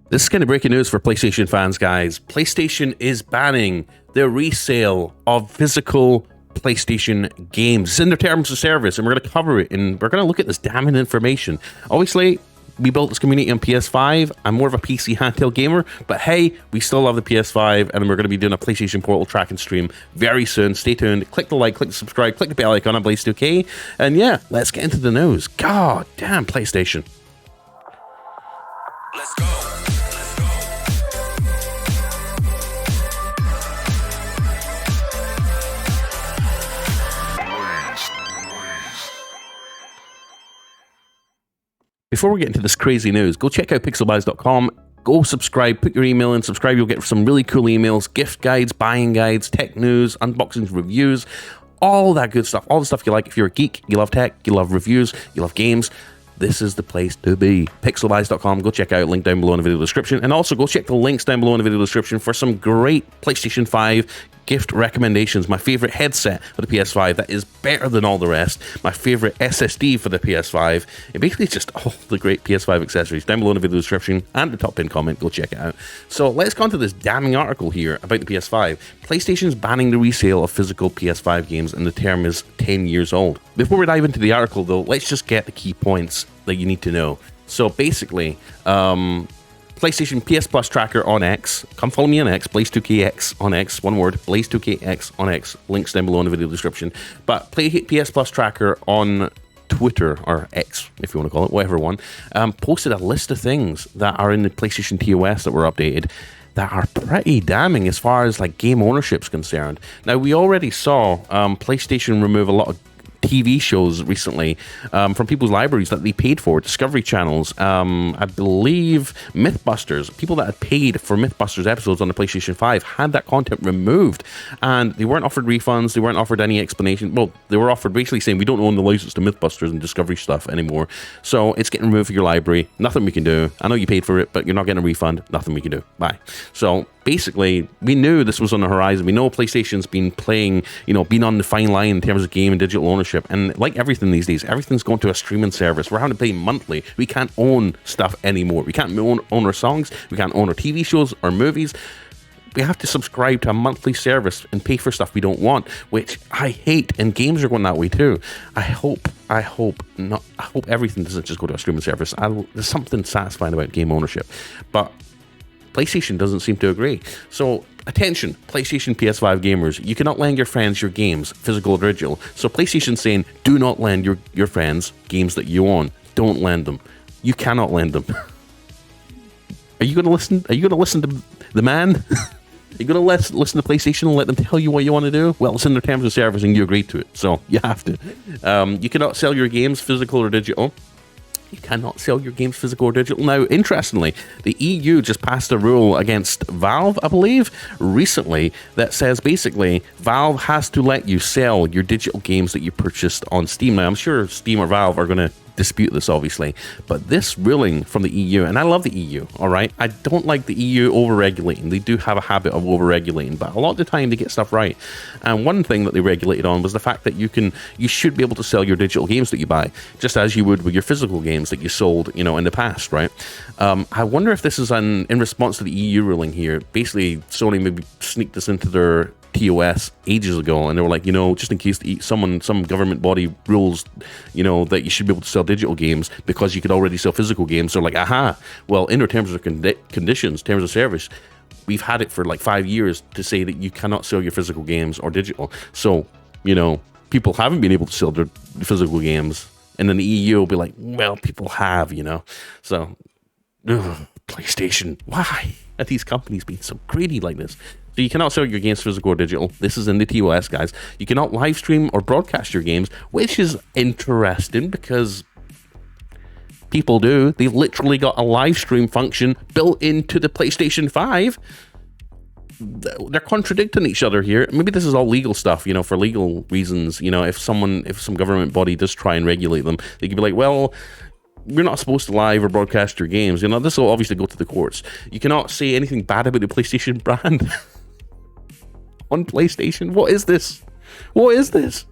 This is kind of breaking news for PlayStation fans, guys. PlayStation is banning the resale of physical PlayStation games. It's in their terms of service, and we're going to cover it, and we're going to look at this damning information. Obviously, we built this community on PS5. I'm more of a PC handheld gamer, but hey, we still love the PS5, and we're going to be doing a PlayStation Portal tracking stream very soon. Stay tuned. Click the like, click the subscribe, click the bell icon on Blaze2K, and yeah, let's get into the news. God damn, PlayStation. Let's go. Before we get into this crazy news, go check out pixelbuys.com. Go subscribe, put your email in, subscribe. You'll get some really cool emails, gift guides, buying guides, tech news, unboxings, reviews, all that good stuff. All the stuff you like. If you're a geek, you love tech, you love reviews, you love games, this is the place to be. Pixelbuys.com. Go check out, link down below in the video description. And also go check the links down below in the video description for some great PlayStation 5 gift recommendations. My favorite headset for the PS5 that is better than all the rest. My favorite SSD for the PS5. It basically is just all the great PS5 accessories down below in the video description and the top pinned comment. Go check it out. So let's go on to this damning article here about the PS5. PlayStation's banning the resale of physical PS5 games, and the term is 10 years old. Before we dive into the article though, let's just get the key points that you need to know. So basically, PlayStation PS Plus tracker on X. Come follow me on X, Blaze2KX on X, one word, Blaze2KX on X. Links down below in the video description. But PS Plus tracker on Twitter, or X, if you want to call it, whatever one, posted a list of things that are in the PlayStation TOS that were updated that are pretty damning as far as like game ownership's concerned. Now, we already saw PlayStation remove a lot of TV shows recently from people's libraries that they paid for, Discovery channels. I believe Mythbusters, people that had paid for Mythbusters episodes on the PlayStation 5 had that content removed, and they weren't offered refunds, they weren't offered any explanation. Well, they were offered basically saying, we don't own the license to Mythbusters and Discovery stuff anymore, so it's getting removed from your library. Nothing we can do. I know you paid for it, but you're not getting a refund. Nothing we can do. Bye. So basically, we knew this was on the horizon. We know PlayStation's been playing, been on the fine line in terms of game and digital ownership. And like everything these days, everything's going to a streaming service. We're having to pay monthly. We can't own stuff anymore. We can't own our songs. We can't own our TV shows or movies. We have to subscribe to a monthly service and pay for stuff we don't want, which I hate. And games are going that way too. I hope everything doesn't just go to a streaming service. There's something satisfying about game ownership. But PlayStation doesn't seem to agree. So, attention, PlayStation PS5 gamers, you cannot lend your friends your games, physical or digital. So PlayStation's saying, do not lend your friends games that you own. Don't lend them. You cannot lend them. Are you going to listen? Are you going to listen to the man? Are you going to listen to PlayStation and let them tell you what you want to do? Well, it's in their terms of service and you agreed to it, so you have to. You cannot sell your games, physical or digital. You cannot sell your games physical or digital. Now, interestingly, the EU just passed a rule against Valve, I believe, recently, that says basically Valve has to let you sell your digital games that you purchased on Steam. Now, I'm sure Steam or Valve are going to dispute this, obviously, but this ruling from the EU, and I love the EU, all right? I don't like the EU over-regulating. They do have a habit of over-regulating, but a lot of the time they get stuff right. And one thing that they regulated on was the fact that you should be able to sell your digital games that you buy, just as you would with your physical games that you sold, in the past, right? I wonder if this is in response to the EU ruling here. Basically, Sony maybe sneaked this into their TOS ages ago, and they were like, just in case some government body rules, that you should be able to sell digital games because you could already sell physical games. They're like, aha, well, in their terms of conditions, terms of service, we've had it for like 5 years to say that you cannot sell your physical games or digital. So, people haven't been able to sell their physical games, and then the EU will be like, well, people have, So, PlayStation, why are these companies being so greedy like this? So you cannot sell your games physical or digital. This is in the TOS, guys. You cannot live stream or broadcast your games, which is interesting because people do. They've literally got a live stream function built into the PlayStation 5. They're contradicting each other here. Maybe this is all legal stuff, for legal reasons. If some government body does try and regulate them, they could be like, well, you're not supposed to live or broadcast your games. This will obviously go to the courts. You cannot say anything bad about the PlayStation brand on PlayStation. What is this? What is this?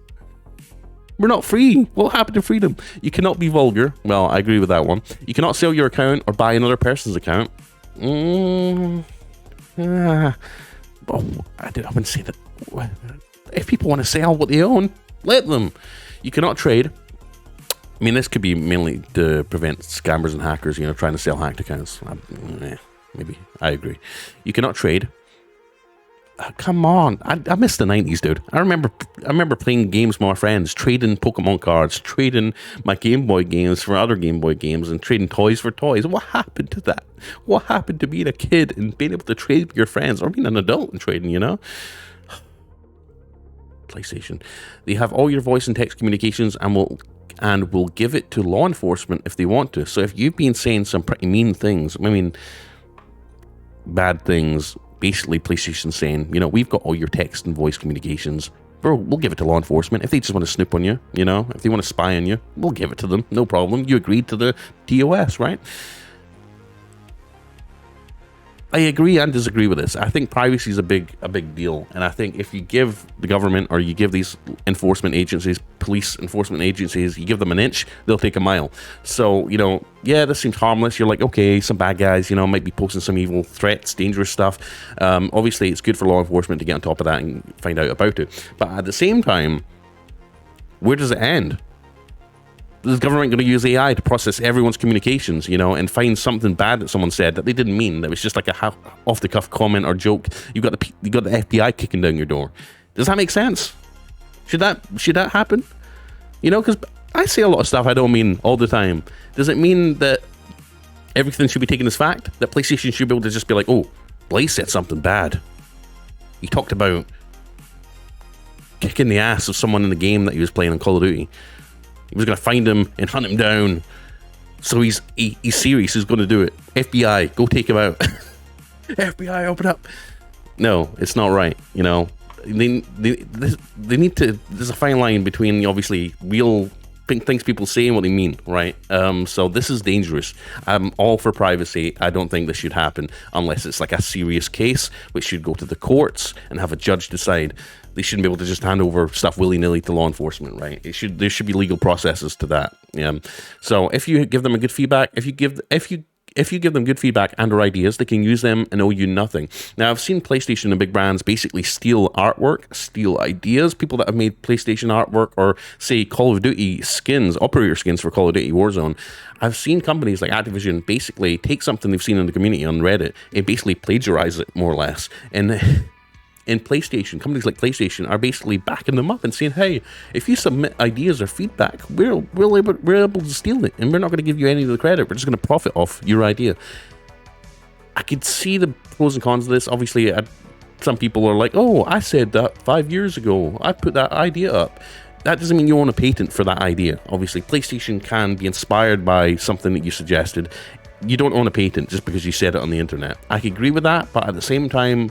We're not free. What happened to freedom? You cannot be vulgar. Well, I agree with that one. You cannot sell your account or buy another person's account. Mm, ah, well, I wouldn't say that. If people want to sell what they own, let them. You cannot trade. I mean, this could be mainly to prevent scammers and hackers, trying to sell hacked accounts. Maybe. I agree. You cannot trade. Come on. I miss the 90s, dude. I remember playing games with my friends, trading Pokemon cards, trading my Game Boy games for other Game Boy games, and trading toys for toys. What happened to that? What happened to being a kid and being able to trade with your friends, or being an adult and trading, PlayStation. They have all your voice and text communications and will give it to law enforcement if they want to. So if you've been saying some pretty mean things, bad things, basically PlayStation saying, we've got all your text and voice communications, bro, we'll give it to law enforcement. If they just want to snoop on you, if they want to spy on you, we'll give it to them. No problem. You agreed to the TOS, right? I agree and disagree with this. I think privacy is a big deal, and I think if you give the government, or you give these enforcement agencies, police enforcement agencies, you give them an inch, they'll take a mile. So, this seems harmless. You're like, okay, some bad guys, might be posting some evil threats, dangerous stuff. Obviously, it's good for law enforcement to get on top of that and find out about it. But at the same time, where does it end? Is the government going to use AI to process everyone's communications, and find something bad that someone said that they didn't mean, that was just like a off-the-cuff comment or joke? You got the FBI kicking down your door. Does that make sense? Should that happen? Because I say a lot of stuff I don't mean all the time. Does it mean that everything should be taken as fact? That PlayStation should be able to just be like, oh, Blaze said something bad. He talked about kicking the ass of someone in the game that he was playing on Call of Duty. He was going to find him and hunt him down. So he's serious. He's going to do it. FBI, go take him out. FBI, open up. No, it's not right. They need to. There's a fine line between obviously real things people say and what they mean, right? So this is dangerous. I'm all for privacy. I don't think this should happen unless it's like a serious case, which should go to the courts and have a judge decide. They shouldn't be able to just hand over stuff willy-nilly to law enforcement, right? There should be legal processes to that. So if you give them a good feedback, if you give them good feedback and or ideas, they can use them and owe you nothing. Now, I've seen PlayStation and big brands basically steal artwork, steal ideas. People that have made PlayStation artwork, or say Call of Duty skins, operator skins for Call of Duty Warzone. I've seen companies like Activision basically take something they've seen in the community on Reddit and basically plagiarize it, more or less. And PlayStation, companies like PlayStation are basically backing them up and saying, hey, if you submit ideas or feedback, we're able to steal it, and we're not going to give you any of the credit. We're just going to profit off your idea. I could see the pros and cons of this. Obviously, some people are like, oh, I said that 5 years ago. I put that idea up. That doesn't mean you own a patent for that idea. Obviously, PlayStation can be inspired by something that you suggested. You don't own a patent just because you said it on the internet. I could agree with that, but at the same time,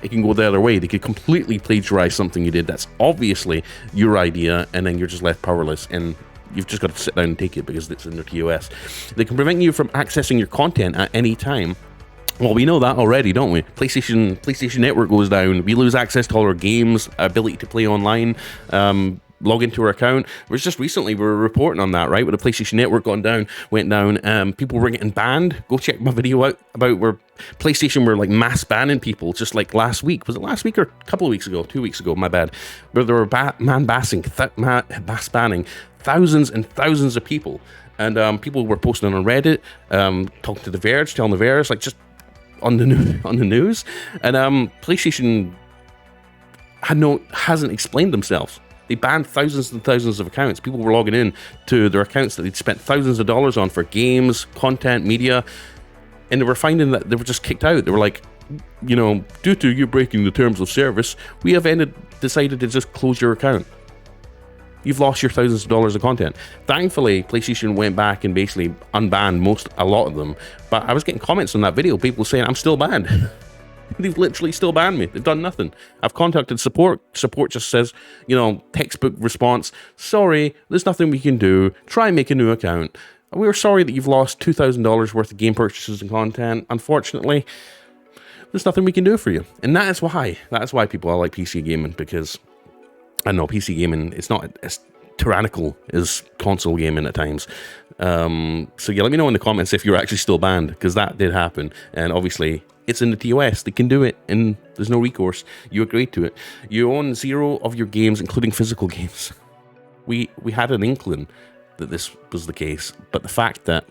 it can go the other way. They could completely plagiarize something you did that's obviously your idea, and then you're just left powerless, and you've just got to sit down and take it because it's in their TOS. They can prevent you from accessing your content at any time. Well, we know that already, don't we? PlayStation Network goes down. We lose access to all our games, ability to play online, log into our account. It was just recently we were reporting on that, right? With the PlayStation Network went down. People were getting banned. Go check my video out about where PlayStation were like mass banning people just like last week. Was it last week or a couple of weeks ago? 2 weeks ago, my bad. Where they were mass banning thousands and thousands of people. And people were posting on Reddit, talking to The Verge, telling The Verge, like just on the news. And PlayStation hasn't explained themselves. They banned thousands and thousands of accounts. People were logging in to their accounts that they'd spent thousands of dollars on for games, content, media, and they were finding that they were just kicked out. They were like, due to you breaking the terms of service, we have decided to just close your account. You've lost your thousands of dollars of content. Thankfully, PlayStation went back and basically unbanned a lot of them. But I was getting comments on that video, people saying, I'm still banned. They've literally still banned me. They've done nothing. I've contacted support. Support just says, textbook response. Sorry, there's nothing we can do. Try and make a new account. We're sorry that you've lost $2,000 worth of game purchases and content. Unfortunately, there's nothing we can do for you. And that is why people are like PC gaming, because I know PC gaming, it's not tyrannical is console gaming at times. So yeah, let me know in the comments if you're actually still banned, because that did happen, and obviously it's in the TOS. They can do it, and there's no recourse. You agreed to it. You own 0 of your games, including physical games. We had an inkling that this was the case, but the fact that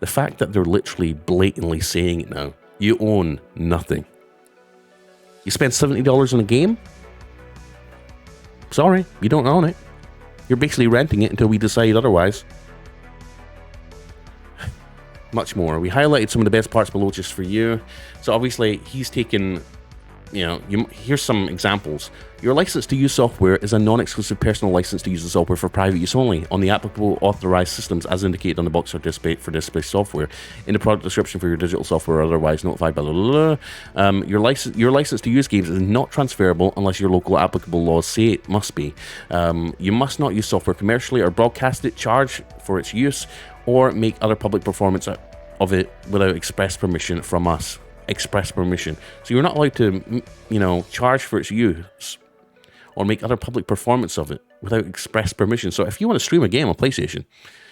they're literally blatantly saying it now, you own nothing. You spend $70 on a game? Sorry, you don't own it. You're basically renting it until we decide otherwise. Much more. We highlighted some of the best parts below just for you. So obviously he's taken, here's some examples. Your license to use software is a non-exclusive personal license to use the software for private use only on the applicable authorized systems as indicated on the box or display for display software. In the product description for your digital software, otherwise notified by blah, blah, blah. Your license to use games is not transferable unless your local applicable laws say it must be. You must not use software commercially or broadcast it, charge for its use, or make other public performance of it without express permission from us. Express permission. So you're not allowed to, charge for its use or make other public performance of it without express permission. So if you want to stream a game on PlayStation,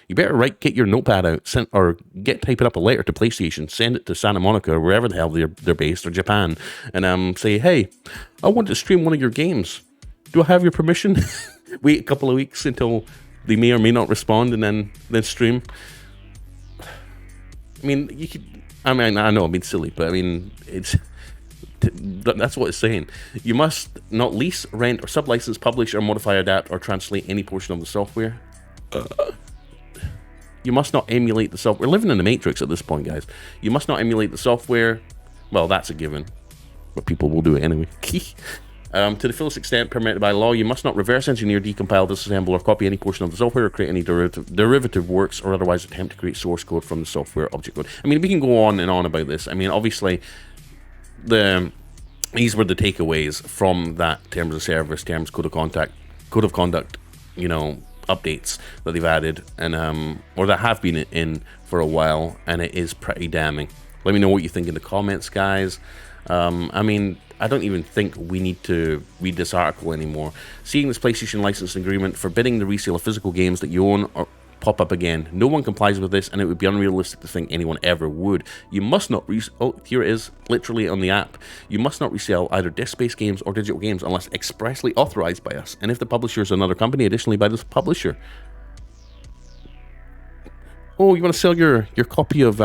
you better get your notepad out, typing up a letter to PlayStation, send it to Santa Monica or wherever the hell they're based, or Japan, and say, hey, I want to stream one of your games. Do I have your permission? Wait a couple of weeks until they may or may not respond, and then stream. I mean, I know I'm being silly, but I mean, that's what it's saying. You must not lease, rent, or sublicense, publish, or modify, adapt, or translate any portion of the software. You must not emulate the software. We're living in the Matrix at this point, guys. You must not emulate the software. Well, that's a given, but people will do it anyway. To the fullest extent permitted by law, you must not reverse engineer, decompile, disassemble, or copy any portion of the software, or create any derivative works, or otherwise attempt to create source code from the software object code. I mean, we can go on and on about this. I mean, obviously, these were the takeaways from that terms of service, code of conduct, updates that they've added, and or that have been in for a while, and it is pretty damning. Let me know what you think in the comments, guys. I mean, I don't even think we need to read this article anymore. Seeing this PlayStation license agreement forbidding the resale of physical games that you own or pop up again. No one complies with this, and it would be unrealistic to think anyone ever would. You must not here it is, literally on the app. You must not resell either disc-based games or digital games unless expressly authorized by us. And if the publisher is another company, additionally by this publisher. Oh, you want to sell your copy of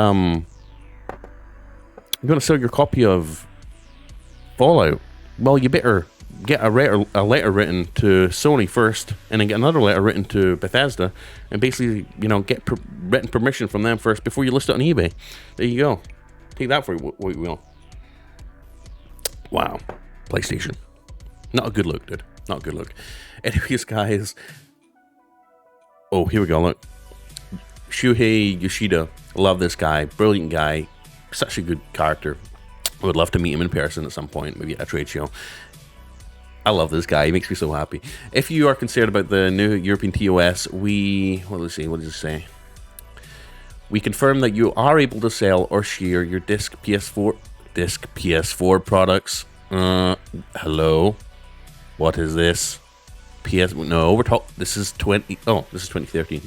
Fallout? Well, you better get a letter written to Sony first, and then get another letter written to Bethesda, and basically, get written permission from them first before you list it on eBay. There you go. Take that for what you will. Wow. PlayStation. Not a good look, dude. Not a good look. Anyways, guys. Oh, here we go, look. Shuhei Yoshida. Love this guy. Brilliant guy. Such a good character. I would love to meet him in person at some point, maybe at a trade show. I love this guy. He makes me so happy. If you are concerned about the new European TOS, what does it say? We confirm that you are able to sell or share your disc PS4 products. Hello? What is this? No, we're talking, this is 2013.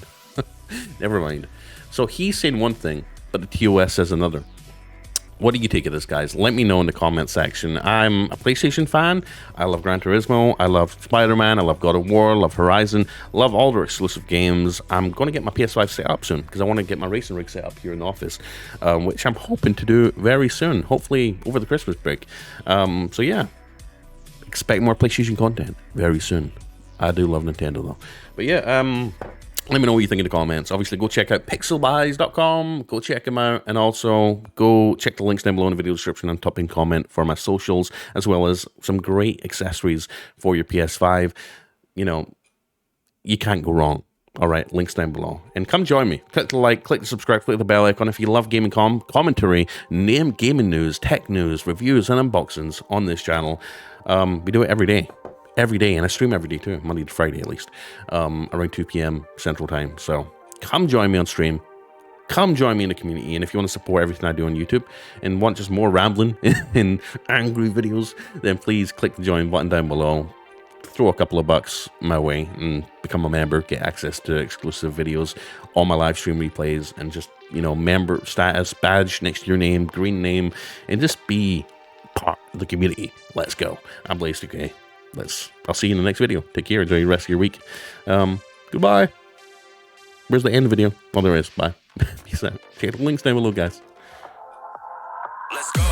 Never mind. So he's saying one thing, but the TOS says another. What do you take of this, guys? Let me know in the comment section. I'm a PlayStation fan. I love Gran Turismo. I love Spider-Man. I love God of War. I love Horizon. Love all their exclusive games. I'm going to get my PS5 set up soon because I want to get my racing rig set up here in the office, which I'm hoping to do very soon, hopefully over the Christmas break. So yeah, expect more PlayStation content very soon. I do love Nintendo though. But yeah, let me know what you think in the comments. Obviously, go check out pixelbuys.com. Go check them out. And also, go check the links down below in the video description and top in comment for my socials, as well as some great accessories for your PS5. You can't go wrong. All right, links down below. And come join me. Click the like, click the subscribe, click the bell icon if you love gaming commentary, gaming news, tech news, reviews, and unboxings on this channel. We do it every day. And I stream every day too, Monday to Friday at least, around 2 p.m. Central Time. So come join me on stream, come join me in the community, and if you want to support everything I do on YouTube and want just more rambling and angry videos, then please click the join button down below. throw a couple of bucks my way and become a member, get access to exclusive videos, all my live stream replays, and just, you know, member status, badge next to your name, green name, and just be part of the community. Let's go. I'm Blaze2K. I'll see you in the next video. Take care. Enjoy the rest of your week. Goodbye. Where's the end video? Oh, there is. Bye. Peace out. Check the links down below, guys. Let's go.